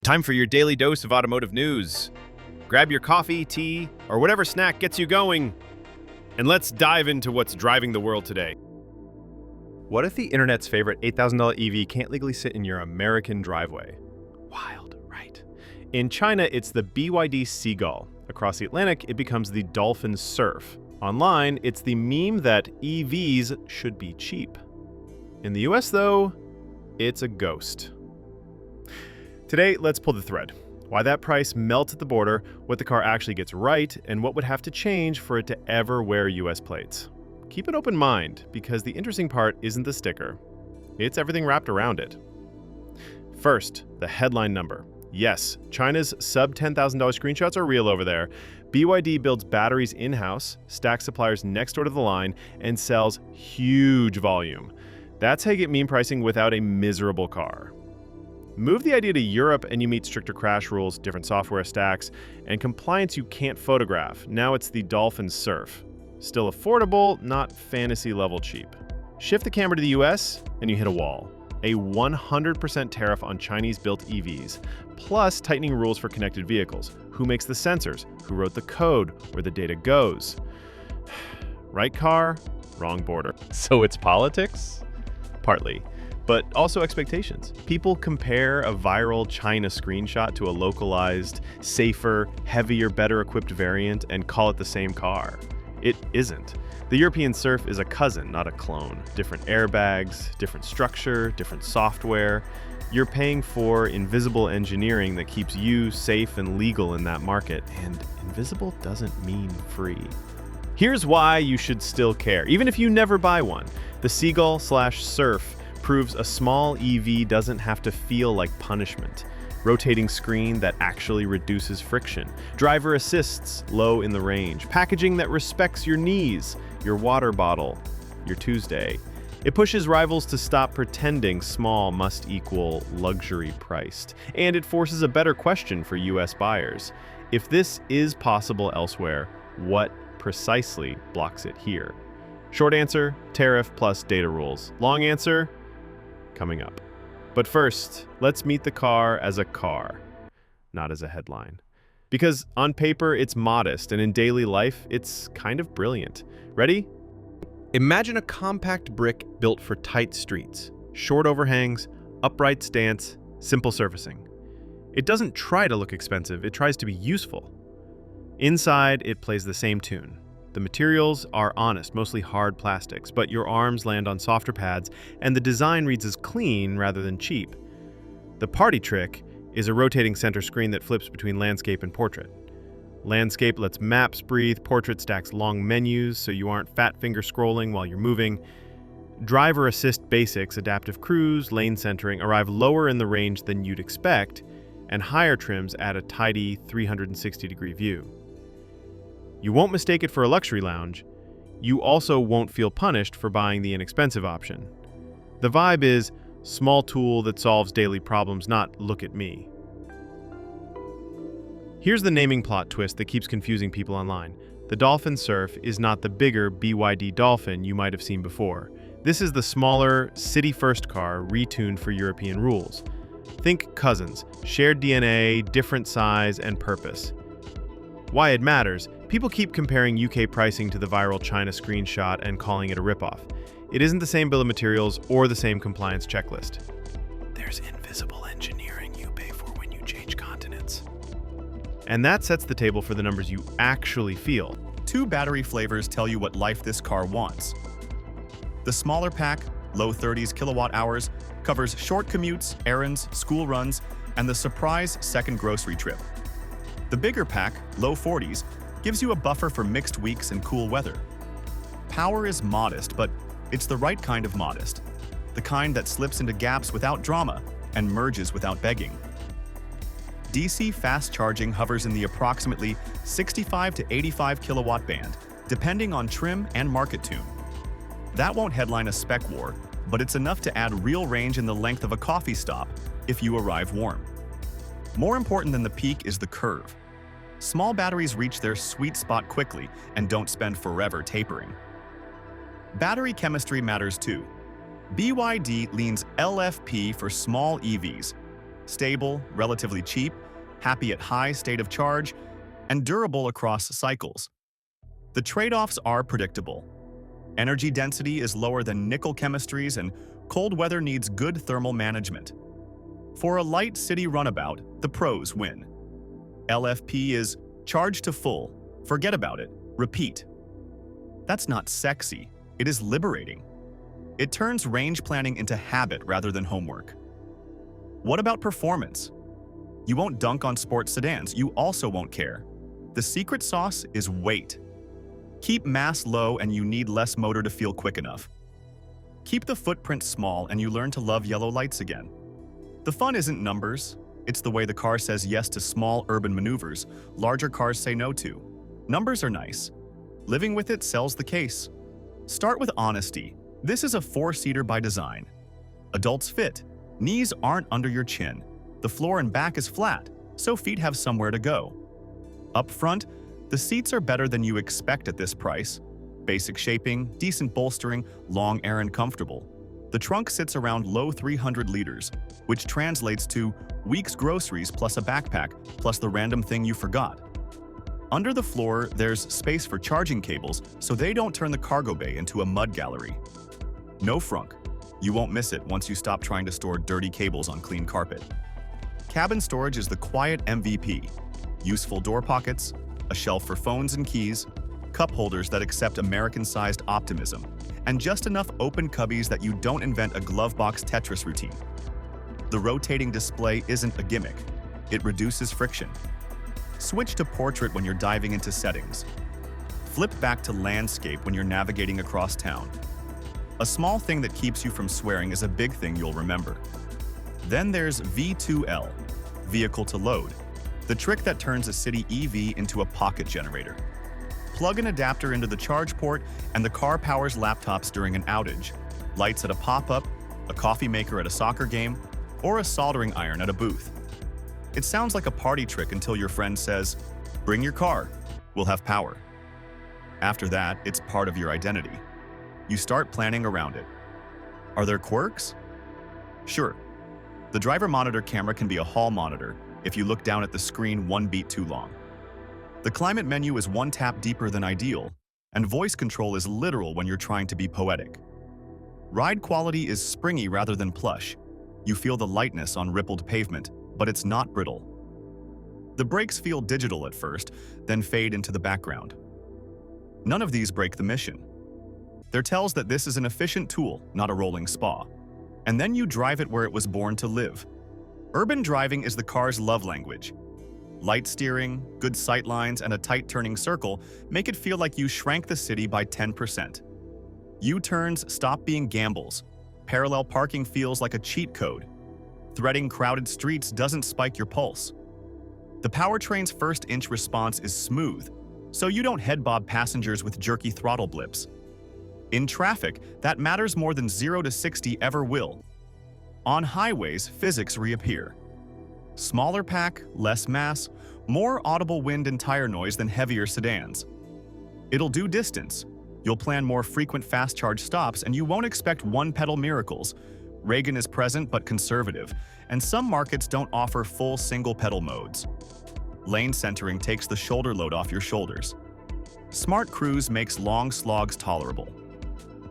Time for your daily dose of automotive news. Grab your coffee, tea, or whatever snack gets you going, and let's dive into what's driving the world today. What if the internet's favorite $8,000 EV can't legally sit in your American driveway? Wild, right? In China, it's the BYD Seagull. Across the Atlantic, it becomes the Dolphin Surf. Online, it's the meme that EVs should be cheap. In the US, though, it's a ghost. Today, let's pull the thread. Why that price melts at the border, what the car actually gets right, and what would have to change for it to ever wear US plates. Keep an open mind, because the interesting part isn't the sticker. It's everything wrapped around it. First, the headline number. Yes, China's sub-$10,000 screenshots are real over there. BYD builds batteries in-house, stacks suppliers next door to the line, and sells huge volume. That's how you get meme pricing without a miserable car. Move the idea to Europe and you meet stricter crash rules, different software stacks, and compliance you can't photograph. Now it's the Dolphin Surf. Still affordable, not fantasy level cheap. Shift the camera to the US and you hit a wall. A 100% tariff on Chinese-built EVs, plus tightening rules for connected vehicles. Who makes the sensors? Who wrote the code? Where the data goes? Right car, wrong border. So it's politics? Partly. But also expectations. People compare a viral China screenshot to a localized, safer, heavier, better equipped variant and call it the same car. It isn't. The European Surf is a cousin, not a clone. Different airbags, different structure, different software. You're paying for invisible engineering that keeps you safe and legal in that market, and invisible doesn't mean free. Here's why you should still care, even if you never buy one. The Seagull/Surf proves a small EV doesn't have to feel like punishment. Rotating screen that actually reduces friction. Driver assists low in the range. Packaging that respects your knees, your water bottle, your Tuesday. It pushes rivals to stop pretending small must equal luxury priced. And it forces a better question for US buyers. If this is possible elsewhere, what precisely blocks it here? Short answer, tariff plus data rules. Long answer, coming up. But first, let's meet the car as a car, not as a headline. Because on paper, it's modest, and in daily life, it's kind of brilliant. Ready? Imagine a compact brick built for tight streets, short overhangs, upright stance, simple surfacing. It doesn't try to look expensive, it tries to be useful. Inside, it plays the same tune. The materials are honest, mostly hard plastics, but your arms land on softer pads, and the design reads as clean rather than cheap. The party trick is a rotating center screen that flips between landscape and portrait. Landscape lets maps breathe, portrait stacks long menus so you aren't fat finger scrolling while you're moving. Driver assist basics, adaptive cruise, lane centering arrive lower in the range than you'd expect, and higher trims add a tidy 360-degree view. You won't mistake it for a luxury lounge. You also won't feel punished for buying the inexpensive option. The vibe is small tool that solves daily problems, not look at me. Here's the naming plot twist that keeps confusing people online. The Dolphin Surf is not the bigger BYD Dolphin you might have seen before. This is the smaller, city-first car retuned for European rules. Think cousins, shared DNA, different size and purpose. Why it matters, people keep comparing UK pricing to the viral China screenshot and calling it a ripoff. It isn't the same bill of materials or the same compliance checklist. There's invisible engineering you pay for when you change continents. And that sets the table for the numbers you actually feel. 2 battery flavors tell you what life this car wants. The smaller pack, low 30s kilowatt hours, covers short commutes, errands, school runs, and the surprise second grocery trip. The bigger pack, low 40s, gives you a buffer for mixed weeks and cool weather. Power is modest, but it's the right kind of modest. The kind that slips into gaps without drama and merges without begging. DC fast charging hovers in the approximately 65 to 85 kilowatt band, depending on trim and market tune. That won't headline a spec war, but it's enough to add real range in the length of a coffee stop if you arrive warm. More important than the peak is the curve. Small batteries reach their sweet spot quickly and don't spend forever tapering. Battery chemistry matters too. BYD leans LFP for small EVs, stable, relatively cheap, happy at high state of charge, and durable across cycles. The trade-offs are predictable. Energy density is lower than nickel chemistries, and cold weather needs good thermal management. For a light city runabout, the pros win. LFP is charge to full, forget about it, repeat. That's not sexy, it is liberating. It turns range planning into habit rather than homework. What about performance? You won't dunk on sports sedans, you also won't care. The secret sauce is weight. Keep mass low and you need less motor to feel quick enough. Keep the footprint small and you learn to love yellow lights again. The fun isn't numbers, it's the way the car says yes to small urban maneuvers larger cars say no to. Numbers are nice. Living with it sells the case. Start with honesty. This is a 4-seater by design. Adults fit. Knees aren't under your chin. The floor and back is flat, so feet have somewhere to go. Up front, the seats are better than you expect at this price. Basic shaping, decent bolstering, long air and comfortable. The trunk sits around low 300 liters, which translates to week's groceries plus a backpack plus the random thing you forgot. Under the floor, there's space for charging cables so they don't turn the cargo bay into a mud gallery. No frunk. You won't miss it once you stop trying to store dirty cables on clean carpet. Cabin storage is the quiet MVP. Useful door pockets, a shelf for phones and keys, cup holders that accept American-sized optimism, and just enough open cubbies that you don't invent a glove box Tetris routine. The rotating display isn't a gimmick. It reduces friction. Switch to portrait when you're diving into settings. Flip back to landscape when you're navigating across town. A small thing that keeps you from swearing is a big thing you'll remember. Then there's V2L, vehicle to load, the trick that turns a city EV into a pocket generator. Plug an adapter into the charge port and the car powers laptops during an outage, lights at a pop-up, a coffee maker at a soccer game, or a soldering iron at a booth. It sounds like a party trick until your friend says, "Bring your car, we'll have power." After that, it's part of your identity. You start planning around it. Are there quirks? Sure. The driver monitor camera can be a hall monitor if you look down at the screen one beat too long. The climate menu is one tap deeper than ideal, and voice control is literal when you're trying to be poetic. Ride quality is springy rather than plush. You feel the lightness on rippled pavement, but it's not brittle. The brakes feel digital at first, then fade into the background. None of these break the mission. They're tells that this is an efficient tool, not a rolling spa. And then you drive it where it was born to live. Urban driving is the car's love language. Light steering, good sight lines, and a tight turning circle make it feel like you shrank the city by 10%. U-turns stop being gambles. Parallel parking feels like a cheat code. Threading crowded streets doesn't spike your pulse. The powertrain's first-inch response is smooth, so you don't head-bob passengers with jerky throttle blips. In traffic, that matters more than 0 to 60 ever will. On highways, physics reappear. Smaller pack, less mass, more audible wind and tire noise than heavier sedans. It'll do distance. You'll plan more frequent fast charge stops and you won't expect one-pedal miracles. Reagan is present but conservative, and some markets don't offer full single-pedal modes. Lane centering takes the shoulder load off your shoulders. Smart Cruise makes long slogs tolerable.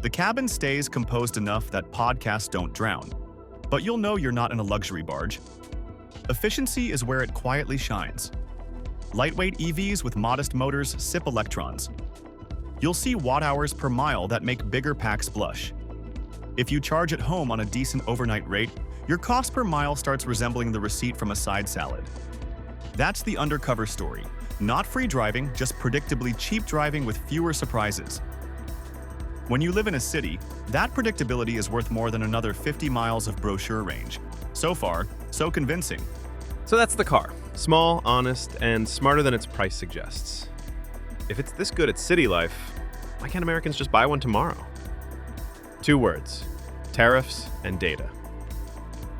The cabin stays composed enough that podcasts don't drown, but you'll know you're not in a luxury barge. Efficiency is where it quietly shines. Lightweight EVs with modest motors sip electrons. You'll see watt-hours per mile that make bigger packs blush. If you charge at home on a decent overnight rate, your cost per mile starts resembling the receipt from a side salad. That's the undercover story. Not free driving, just predictably cheap driving with fewer surprises. When you live in a city, that predictability is worth more than another 50 miles of brochure range. So far, so convincing. So that's the car. Small, honest, and smarter than its price suggests. If it's this good at city life, why can't Americans just buy one tomorrow? 2 words: tariffs and data.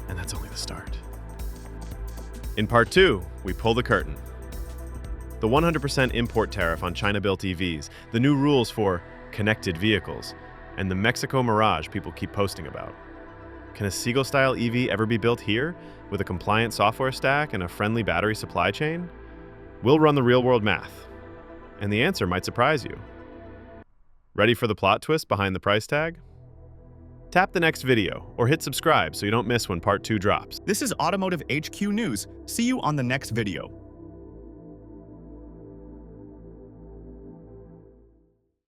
And that's only the start. In part 2, we pull the curtain. The 100% import tariff on China-built EVs, the new rules for connected vehicles, and the Mexico mirage people keep posting about. Can a Seagull-style EV ever be built here, with a compliant software stack and a friendly battery supply chain? We'll run the real-world math, and the answer might surprise you. Ready for the plot twist behind the price tag? Tap the next video, or hit subscribe so you don't miss when Part 2 drops. This is Automotive HQ News. See you on the next video.